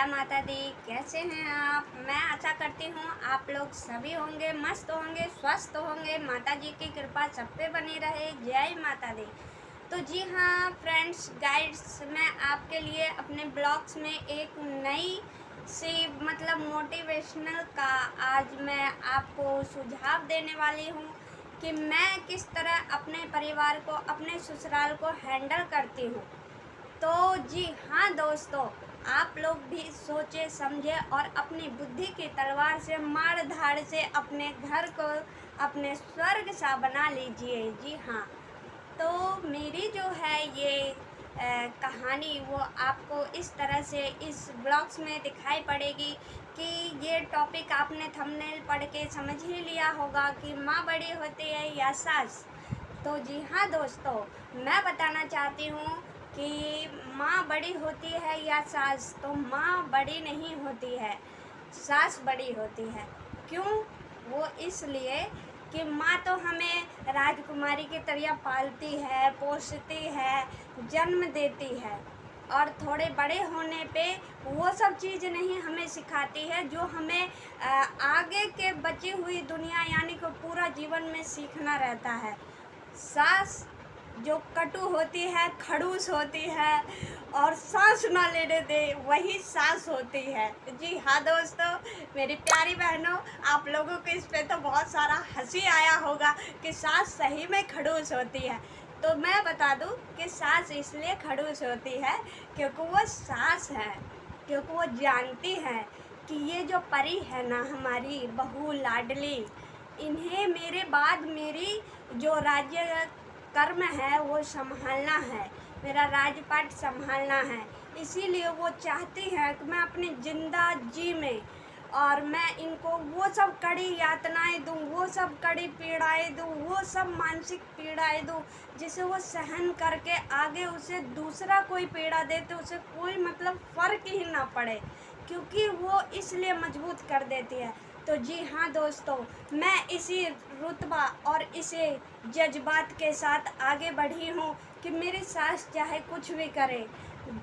जय माता दी। कैसे हैं आप? मैं आशा करती हूँ आप लोग सभी होंगे, मस्त होंगे, स्वस्थ होंगे। माता जी की कृपा सब पे बनी रहे। जय माता दी। तो जी हाँ फ्रेंड्स, गाइड्स, मैं आपके लिए अपने ब्लॉग्स में एक नई सी मोटिवेशनल का आज मैं आपको सुझाव देने वाली हूँ कि मैं किस तरह अपने परिवार को, अपने ससुराल को हैंडल करती हूँ। तो जी हाँ दोस्तों, आप लोग भी सोचे समझे और अपनी बुद्धि की तलवार से मार धाड़ से अपने घर को अपने स्वर्ग सा बना लीजिए। जी हाँ, तो मेरी जो है ये कहानी वो आपको इस तरह से इस ब्लॉग्स में दिखाई पड़ेगी कि ये टॉपिक आपने थंबनेल पढ़ के समझ ही लिया होगा कि माँ बड़ी होती है या सास। तो जी हाँ दोस्तों, मैं बताना चाहती हूँ कि माँ बड़ी होती है या सास। तो माँ बड़ी नहीं होती है, सास बड़ी होती है। क्यों? वो इसलिए कि माँ तो हमें राजकुमारी की तरह पालती है, पोसती है, जन्म देती है और थोड़े बड़े होने पे वो सब चीज़ नहीं हमें सिखाती है जो हमें आगे के बची हुई दुनिया यानी कि पूरा जीवन में सीखना रहता है। सास जो कटु होती है, खड़ूस होती है और सांस ना लेने दे, वही सास होती है। जी हाँ दोस्तों, मेरी प्यारी बहनों, आप लोगों को इस पे तो बहुत सारा हंसी आया होगा कि सास सही में खड़ूस होती है। तो मैं बता दूं कि सास इसलिए खड़ूस होती है क्योंकि वो सास है, क्योंकि वो जानती है कि ये जो परी है ना, हमारी बहू लाडली, इन्हें मेरे बाद मेरी जो राज्य कर्म है वो संभालना है, मेरा राजपाट संभालना है। इसीलिए वो चाहती है कि मैं अपनी जिंदा जी में और मैं इनको वो सब कड़ी यातनाएं दूँ, वो सब कड़ी पीड़ाएं दूँ, वो सब मानसिक पीड़ाएं दूँ जिसे वो सहन करके आगे उसे दूसरा कोई पीड़ा दे तो उसे कोई फ़र्क ही ना पड़े, क्योंकि वो इसलिए मजबूत कर देती है। तो जी हाँ दोस्तों, मैं इसी रुतबा और इसे जज्बात के साथ आगे बढ़ी हूँ कि मेरी सास चाहे कुछ भी करे,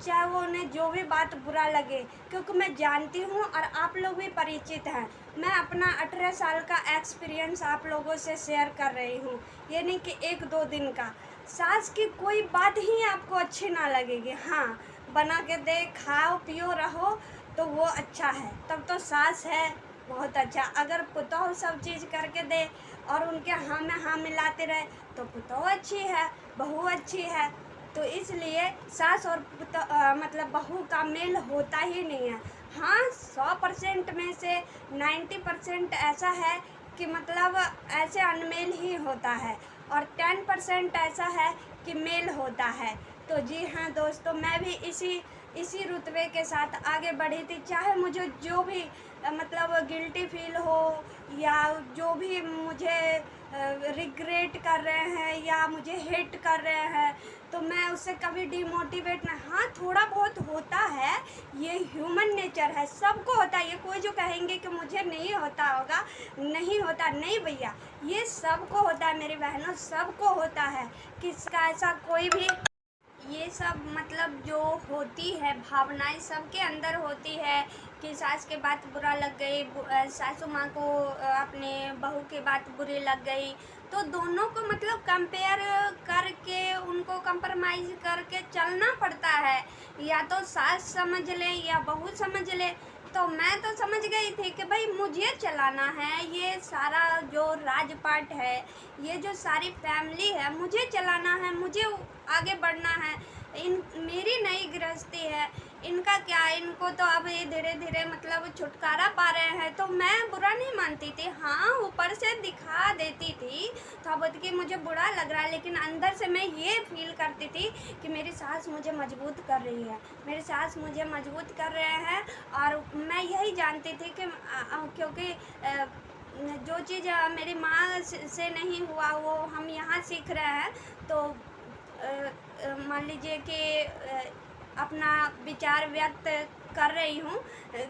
चाहे वो उन्हें जो भी बात बुरा लगे, क्योंकि मैं जानती हूँ और आप लोग भी परिचित हैं। मैं अपना 18 साल का एक्सपीरियंस आप लोगों से शेयर कर रही हूँ, ये नहीं कि एक दो दिन का। सास की कोई बात ही आपको अच्छी ना लगेगी, हाँ, बना के दे, खाओ पियो रहो तो वो अच्छा है, तब तो सास है बहुत अच्छा। अगर पुतौह सब चीज़ करके दे और उनके हाँ में हाँ मिलाते रहे तो पुतौह अच्छी है, बहू अच्छी है। तो इसलिए सास और बहू का मेल होता ही नहीं है। हाँ, 100% में से 90% ऐसा है कि ऐसे अनमेल ही होता है और 10% ऐसा है कि मेल होता है। तो जी हाँ दोस्तों, मैं भी इसी रुतबे के साथ आगे बढ़ी थी, चाहे मुझे जो भी गिल्टी फील हो या जो भी मुझे रिग्रेट कर रहे हैं या मुझे हेट कर रहे हैं, तो मैं उससे कभी डिमोटिवेट ना, हाँ थोड़ा बहुत होता है, ये ह्यूमन नेचर है, सबको होता है। ये कोई जो कहेंगे कि मुझे नहीं होता होगा, नहीं होता, नहीं भैया, ये सबको होता है मेरी बहनों, सबको होता है। किसका ऐसा कोई भी ये सब जो होती है भावनाएं सबके अंदर होती है कि सास के बात बुरा लग गई, सासू माँ को अपने बहू के बात बुरी लग गई, तो दोनों को कंपेयर करके उनको कंप्रोमाइज़ करके चलना पड़ता है। या तो सास समझ ले या बहू समझ ले। तो मैं तो समझ गई थी कि भाई मुझे चलाना है, ये सारा जो राजपाट है, ये जो सारी फैमिली है, मुझे चलाना है, मुझे आगे बढ़ना है। मेरी नई गृहस्थी है, इनका क्या, इनको तो अब ये धीरे धीरे छुटकारा पा रहे हैं, तो मैं बुरा नहीं मानती थी। हाँ, ऊपर से दिखा देती थी थोड़ा कि मुझे बुरा लग रहा है, लेकिन अंदर से मैं ये फील करती थी कि मेरी सास मुझे मजबूत कर रही है, मेरी सास मुझे मजबूत कर रहे हैं। और मैं यही जानती थी कि क्योंकि जो चीज़ मेरी माँ से नहीं हुआ वो हम यहाँ सीख रहे हैं। तो मान लीजिए कि अपना विचार व्यक्त कर रही हूँ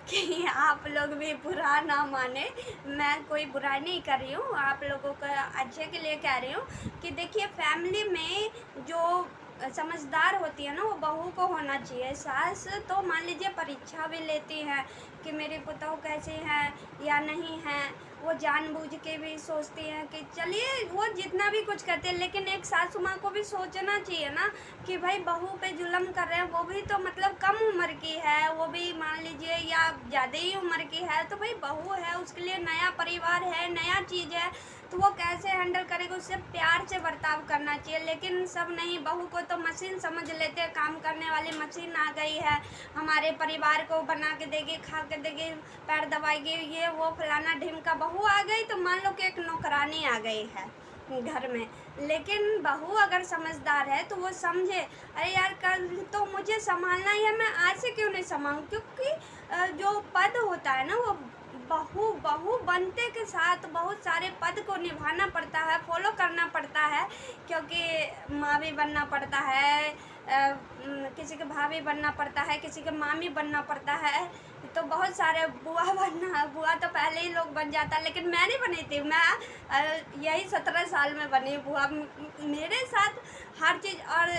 कि आप लोग भी बुरा ना माने, मैं कोई बुराई नहीं कर रही हूँ, आप लोगों का अच्छे के लिए कह रही हूँ कि देखिए फैमिली में जो समझदार होती है ना वो बहू को होना चाहिए। सास तो मान लीजिए परीक्षा भी लेती है कि मेरी पतोह कैसी है या नहीं है, वो जानबूझ के भी सोचती हैं कि चलिए वो जितना भी कुछ करते हैं, लेकिन एक सासू माँ को भी सोचना चाहिए ना कि भाई बहू पे जुल्म कर रहे हैं, वो भी तो मतलब कम उम्र की है, वो भी मान लीजिए या ज़्यादा ही उम्र की है, तो भाई बहू है उसके लिए नया परिवार है, नया चीज़ है, तो वो कैसे हैंडल करेगा, उससे प्यार से बर्ताव करना चाहिए। लेकिन सब नहीं, बहू को तो मशीन समझ लेते हैं, काम करने वाली मशीन आ गई है, हमारे परिवार को बना के देगी, खा के देगी, पैर दबाएगी, ये वो फलाना ढिमका। बहू आ गई तो मान लो कि एक नौकरानी आ गई है घर में। लेकिन बहू अगर समझदार है तो वो समझे, अरे यार कल तो मुझे संभालना ही है, मैं आज से क्यों नहीं संभालूं, क्योंकि जो पद होता है ना वो बहू बनते के साथ बहुत सारे पद को निभाना पड़ता है, फॉलो करना पड़ता है, क्योंकि माँ भी बनना पड़ता है, किसी के भाभी बनना पड़ता है, किसी के मामी बनना पड़ता है, तो बहुत सारे बुआ बनना, बुआ तो पहले ही लोग बन जाता, लेकिन मैं नहीं बनी थी, मैं यही 17 साल में बनी बुआ। मेरे साथ हर चीज़ और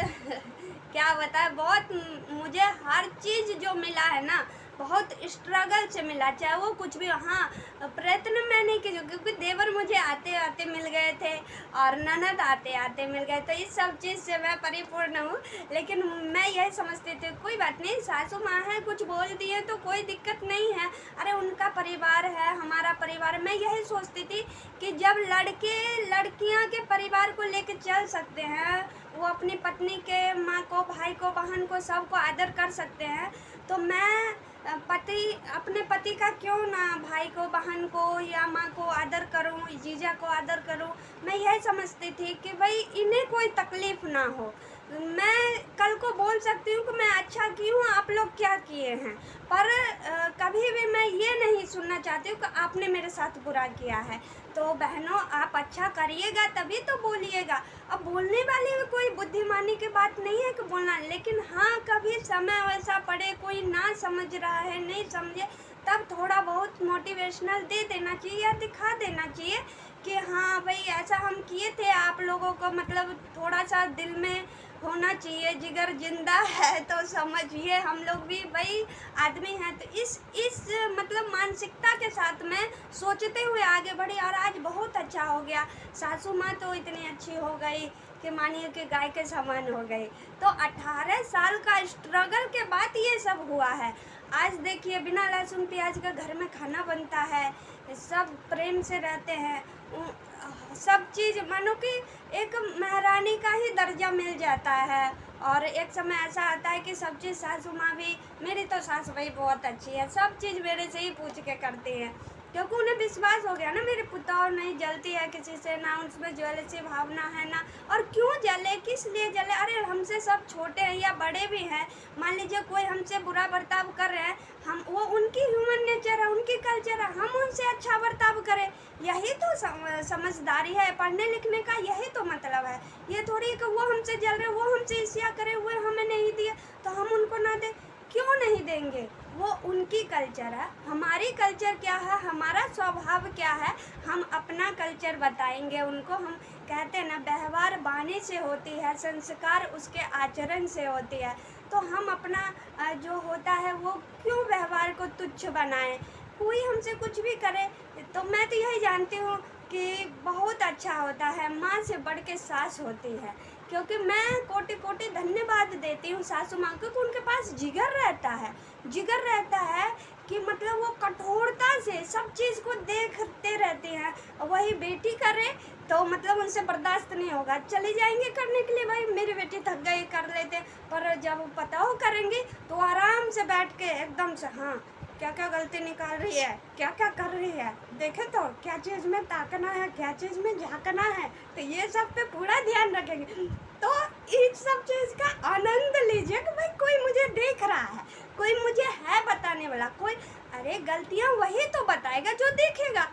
क्या बताए, बहुत मुझे हर चीज़ जो मिला है ना बहुत स्ट्रगल से मिला, चाहे वो कुछ भी। हाँ, प्रयत्न मैं नहीं की, क्योंकि देवर मुझे आते आते मिल गए थे और ननद आते आते मिल गए, तो इस सब चीज़ से मैं परिपूर्ण हूँ। लेकिन मैं यही समझती थी कोई बात नहीं, सासू माँ है, कुछ बोल दिए तो कोई दिक्कत नहीं है, अरे उनका परिवार है, हमारा परिवार। मैं यही सोचती थी कि जब लड़के लड़कियाँ के परिवार को लेके चल सकते हैं, वो अपनी पत्नी के माँ को, भाई को, बहन को, सबको आदर कर सकते हैं, तो मैं अपने पति का क्यों ना भाई को, बहन को या माँ को आदर करूं, जीजा को आदर करूं। मैं यही समझती थी कि भाई इन्हें कोई तकलीफ़ ना हो, मैं कल को बोल सकती हूँ कि मैं अच्छा की हूँ, आप लोग क्या किए हैं, पर कभी भी मैं ये नहीं सुनना चाहती हूँ कि आपने मेरे साथ बुरा किया है। तो बहनों, आप अच्छा करिएगा तभी तो बोलिएगा। अब बोलने वाले में कोई बुद्धिमानी की बात नहीं है कि बोलना, लेकिन हाँ कभी समय वैसा पड़े, कोई ना समझ रहा है, नहीं समझे, तब थोड़ा बहुत मोटिवेशनल दे देना चाहिए या दिखा देना चाहिए कि हाँ भाई ऐसा हम किए थे, आप लोगों को मतलब थोड़ा सा दिल में होना चाहिए, जिगर जिंदा है तो समझिए हम लोग भी भाई आदमी हैं। तो इस मतलब मानसिकता के साथ में सोचते हुए आगे बढ़ी और आज बहुत अच्छा हो गया। सासू माँ तो इतनी अच्छी हो गई कि मानिए कि गाय के समान हो गई। तो 18 साल का स्ट्रगल के बाद ये सब हुआ है। आज देखिए बिना लहसुन प्याज का घर में खाना बनता है, सब प्रेम से रहते हैं, सब चीज़ मानो कि एक महारानी का ही दर्जा मिल जाता है। और एक समय ऐसा आता है कि सब चीज़ सासू माँ भी, मेरी तो सास भाई बहुत अच्छी है, सब चीज़ मेरे से ही पूछ के करती हैं, क्योंकि उन्हें विश्वास हो गया ना मेरी पुतौह नहीं जलती है किसी से, ना उसमें ज्वेलसी भावना है ना। और क्यों जले, किस लिए जले, अरे हमसे सब छोटे हैं या बड़े भी हैं, मान लीजिए कोई हमसे बुरा बर्ताव कर रहे हैं, हम वो उनकी ह्यूमन नेचर है, उनकी कल्चर है, हम उनसे अच्छा बर्ताव करें, यही तो समझदारी है, पढ़ने लिखने का यही तो मतलब है। ये थोड़ी कि वो हमसे जल रहे, वो हमसे ईर्ष्या करे हुए हमें नहीं दिए तो हम उनको ना दें, क्यों नहीं देंगे, वो उनकी कल्चर है, हमारी कल्चर क्या है, हमारा स्वभाव क्या है, हम अपना कल्चर बताएंगे उनको। हम कहते हैं ना व्यवहार वाणी से होती है, संस्कार उसके आचरण से होती है, तो हम अपना जो होता है वो क्यों व्यवहार को तुच्छ बनाएं। कोई हमसे कुछ भी करे तो मैं तो यही जानती हूँ कि बहुत अच्छा होता है, माँ से बढ़ के सास होती है, क्योंकि मैं कोटि कोटि धन्यवाद देती हूँ सासू माँ को, क्योंकि उनके पास जिगर रहता है कि मतलब वो कठोरता से सब चीज़ को देखते रहते हैं। वही बेटी करे तो मतलब उनसे बर्दाश्त नहीं होगा, चले जाएंगे करने के लिए, भाई मेरी बेटी थक गई कर लेते, पर जब पता करेंगी तो आराम से बैठ के एकदम से हाँ क्या क्या गलती निकाल रही है, क्या क्या कर रही है, देखे तो क्या चीज़ में ताकना है, क्या चीज़ में झांकना है, तो ये सब पे पूरा ध्यान रखेंगे। तो इस सब चीज़ का आनंद लीजिए कि भाई कोई मुझे देख रहा है, कोई मुझे है बताने वाला, कोई अरे गलतियाँ वही तो बताएगा जो देखेगा।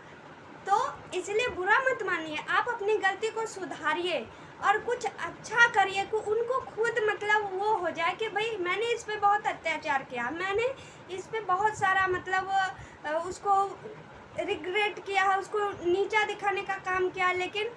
तो इसलिए बुरा मत मानिए, आप अपनी गलती को सुधारिए और कुछ अच्छा करिए कि उनको खुद मतलब वो हो जाए कि भाई मैंने इस पे बहुत अत्याचार किया, मैंने इस पे बहुत सारा मतलब उसको रिग्रेट किया है, उसको नीचा दिखाने का काम किया, लेकिन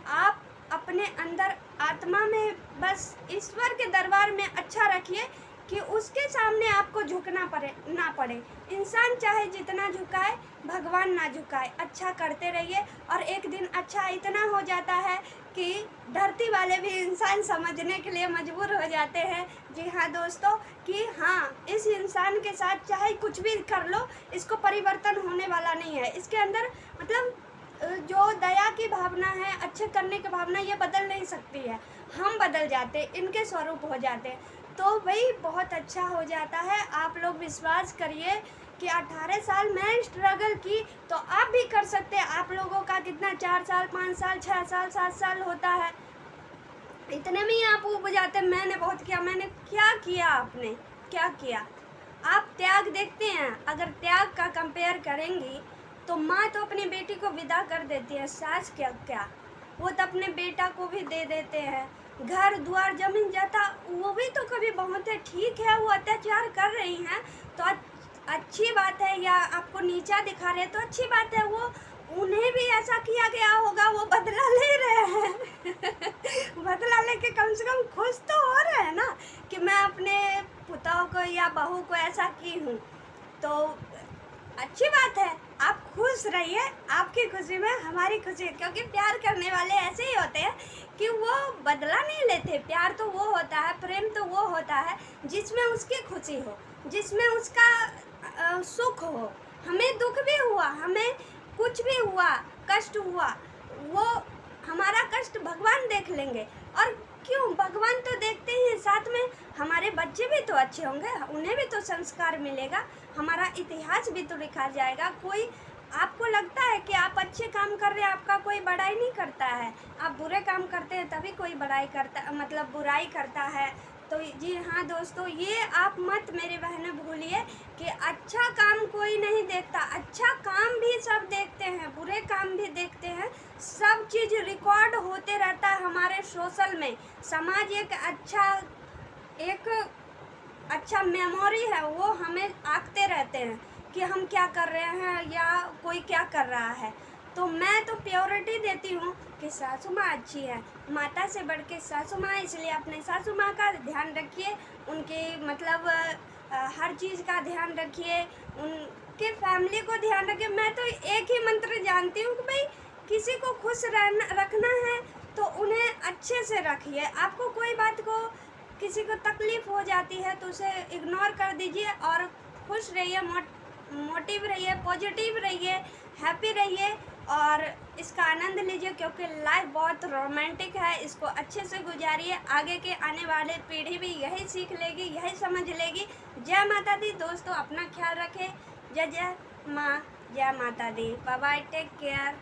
आप अपने अंदर आत्मा में बस ईश्वर के दरबार में अच्छा रखिए कि उसके सामने आपको झुकना ना पड़े। इंसान चाहे जितना झुकाए, भगवान ना झुकाए। अच्छा करते रहिए और एक दिन अच्छा इतना हो जाता है कि धरती वाले भी इंसान समझने के लिए मजबूर हो जाते हैं। जी हाँ दोस्तों, कि हाँ, इस इंसान के साथ चाहे कुछ भी कर लो, इसको परिवर्तन होने वाला नहीं है। इसके अंदर मतलब जो दया की भावना है, अच्छे करने की भावना, ये बदल नहीं सकती है। हम बदल जाते, इनके स्वरूप हो जाते, तो वही बहुत अच्छा हो जाता है। आप लोग विश्वास करिए कि 18 साल मैं स्ट्रगल की तो आप भी कर सकते हैं। आप लोगों का कितना 4 साल, 5 साल, 6 साल, 7 साल होता है, इतने में ही आप ऊब जाते। मैंने बहुत किया, मैंने क्या किया, आपने क्या किया? आप त्याग देखते हैं, अगर त्याग का कंपेयर करेंगी तो माँ तो अपनी बेटी को विदा कर देती है, सास क्या वो तो अपने बेटा को भी दे देते हैं। घर द्वार जमीन जाता वो भी तो कभी बहुत है। ठीक है, वो अत्याचार कर रही हैं तो अच्छी बात है, या आपको नीचा दिखा रहे तो अच्छी बात है। वो उन्हें भी ऐसा किया गया होगा, वो बदला ले रहे हैं बदला लेके कम से कम खुश तो हो रहे हैं ना कि मैं अपने पुतों को या बहू को ऐसा की हूँ, तो अच्छी बात है। आप खुश रहिए, आपकी खुशी में हमारी खुशी है। क्योंकि प्यार करने वाले ऐसे ही होते हैं कि वो बदला नहीं लेते। प्यार तो वो होता है, प्रेम तो वो होता है जिसमें उसकी खुशी हो, जिसमें उसका सुख हो। हमें दुख भी हुआ, हमें कुछ भी हुआ, कष्ट हुआ, वो हमारा कष्ट भगवान देख लेंगे। और क्यों, भगवान तो देखते ही, साथ में हमारे बच्चे भी तो अच्छे होंगे, उन्हें भी तो संस्कार मिलेगा, हमारा इतिहास भी तो लिखा जाएगा। कोई आपको लगता है कि आप अच्छे काम कर रहे हैं, आपका कोई बड़ाई नहीं करता है। आप बुरे काम करते हैं तभी कोई बड़ाई करता, मतलब बुराई करता है। तो जी हाँ दोस्तों, ये आप मत मेरे बहनें भूलिए कि अच्छा काम कोई नहीं देखता। अच्छा काम भी सब देखते हैं, बुरे काम भी देखते हैं। सब चीज़ रिकॉर्ड होते रहता है हमारे सोशल में। समाज एक अच्छा मेमोरी है, वो हमें आंकते रहते हैं कि हम क्या कर रहे हैं या कोई क्या कर रहा है। तो मैं तो प्योरिटी देती हूँ कि सासू माँ अच्छी है, माता से बढ़ के सासू माँ। इसलिए अपने सासू माँ का ध्यान रखिए, उनके मतलब हर चीज़ का ध्यान रखिए, उनके फैमिली को ध्यान रखिए। मैं तो एक ही मंत्र जानती हूँ कि भाई किसी को खुश रखना है तो उन्हें अच्छे से रखिए। आपको कोई बात को, किसी को तकलीफ़ हो जाती है तो उसे इग्नोर कर दीजिए और खुश रहिए, मोटिव रहिए, पॉजिटिव रहिए, हैप्पी रहिए और इसका आनंद लीजिए। क्योंकि लाइफ बहुत रोमांटिक है, इसको अच्छे से गुजारिए। आगे के आने वाले पीढ़ी भी यही सीख लेगी, यही समझ लेगी। जय माता दी दोस्तों, अपना ख्याल रखें। जय जय माँ, जय माता दी। Bye bye, take care.